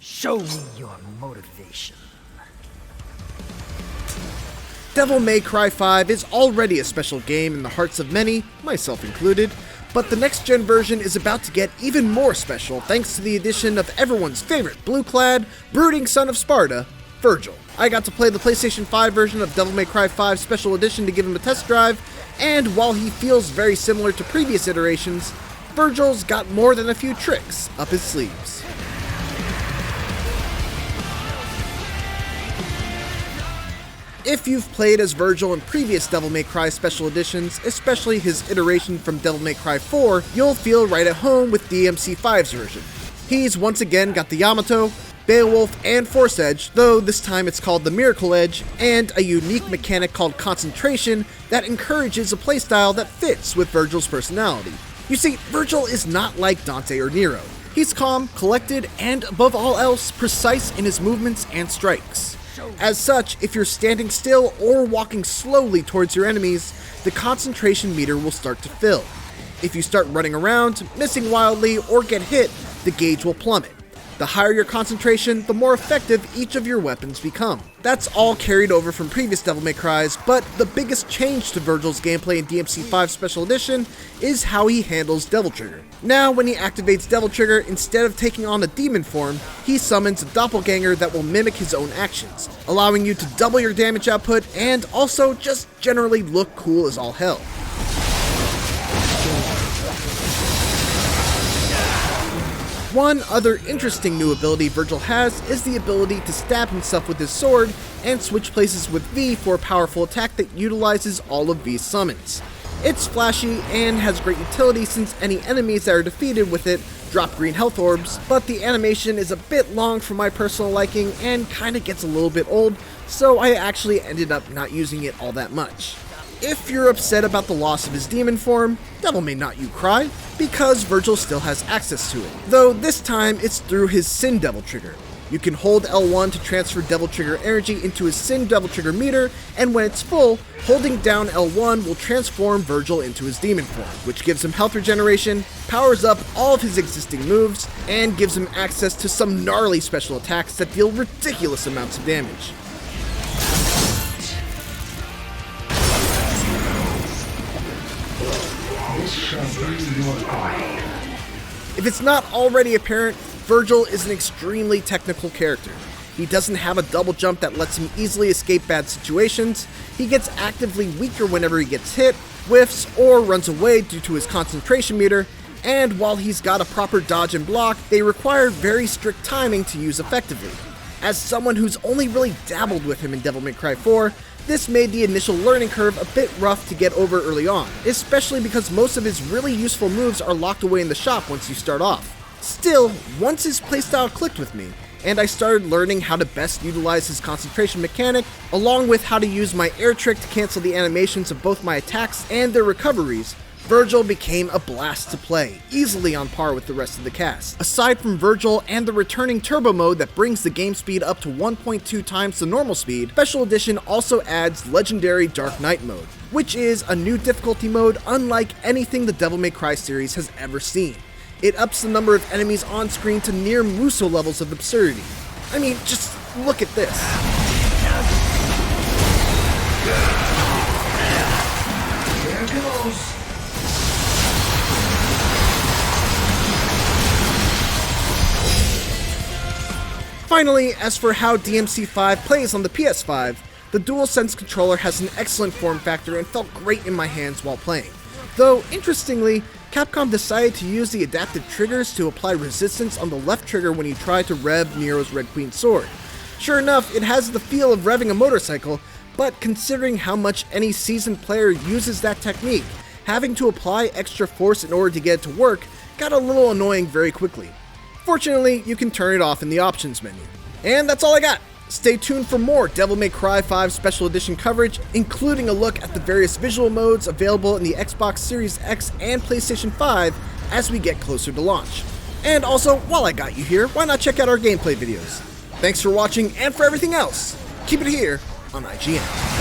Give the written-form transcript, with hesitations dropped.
Show me your motivation. Devil May Cry 5 is already a special game in the hearts of many, myself included, but the next-gen version is about to get even more special thanks to the addition of everyone's favorite blue-clad, brooding son of Sparda, Virgil. I got to play the PlayStation 5 version of Devil May Cry 5 Special Edition to give him a test drive, and while he feels very similar to previous iterations, Virgil's got more than a few tricks up his sleeves. If you've played as Virgil in previous Devil May Cry Special Editions, especially his iteration from Devil May Cry 4, you'll feel right at home with DMC5's version. He's once again got the Yamato, Beowulf, and Force Edge, though this time it's called the Miracle Edge, and a unique mechanic called Concentration that encourages a playstyle that fits with Virgil's personality. You see, Virgil is not like Dante or Nero. He's calm, collected, and above all else, precise in his movements and strikes. As such, if you're standing still or walking slowly towards your enemies, the concentration meter will start to fill. If you start running around, missing wildly, or get hit, the gauge will plummet. The higher your concentration, the more effective each of your weapons become. That's all carried over from previous Devil May Crys, but the biggest change to Virgil's gameplay in DMC5 Special Edition is how he handles Devil Trigger. Now, when he activates Devil Trigger, instead of taking on a demon form, he summons a doppelganger that will mimic his own actions, allowing you to double your damage output and also just generally look cool as all hell. One other interesting new ability Virgil has is the ability to stab himself with his sword and switch places with V for a powerful attack that utilizes all of V's summons. It's flashy and has great utility since any enemies that are defeated with it drop green health orbs, but the animation is a bit long for my personal liking and kinda gets a little bit old, so I actually ended up not using it all that much. If you're upset about the loss of his demon form, Devil May Not You Cry, because Virgil still has access to it, though this time it's through his Sin Devil Trigger. You can hold L1 to transfer Devil Trigger energy into his Sin Devil Trigger meter, and when it's full, holding down L1 will transform Virgil into his demon form, which gives him health regeneration, powers up all of his existing moves, and gives him access to some gnarly special attacks that deal ridiculous amounts of damage. If it's not already apparent, Virgil is an extremely technical character. He doesn't have a double jump that lets him easily escape bad situations, he gets actively weaker whenever he gets hit, whiffs, or runs away due to his concentration meter, and while he's got a proper dodge and block, they require very strict timing to use effectively. As someone who's only really dabbled with him in Devil May Cry 4, this made the initial learning curve a bit rough to get over early on, especially because most of his really useful moves are locked away in the shop once you start off. Still, once his playstyle clicked with me, and I started learning how to best utilize his concentration mechanic, along with how to use my air trick to cancel the animations of both my attacks and their recoveries, Virgil became a blast to play, easily on par with the rest of the cast. Aside from Virgil and the returning turbo mode that brings the game speed up to 1.2 times the normal speed, Special Edition also adds legendary Dark Knight mode, which is a new difficulty mode unlike anything the Devil May Cry series has ever seen. It ups the number of enemies on screen to near Muso levels of absurdity. I mean, just look at this. There it goes. Finally, as for how DMC5 plays on the PS5, the DualSense controller has an excellent form factor and felt great in my hands while playing. Though, interestingly, Capcom decided to use the adaptive triggers to apply resistance on the left trigger when you try to rev Nero's Red Queen sword. Sure enough, it has the feel of revving a motorcycle, but considering how much any seasoned player uses that technique, having to apply extra force in order to get it to work got a little annoying very quickly. Fortunately, you can turn it off in the options menu. And that's all I got. Stay tuned for more Devil May Cry 5 Special Edition coverage, including a look at the various visual modes available in the Xbox Series X and PlayStation 5 as we get closer to launch. And also, while I got you here, why not check out our gameplay videos? Thanks for watching, and for everything else, keep it here on IGN.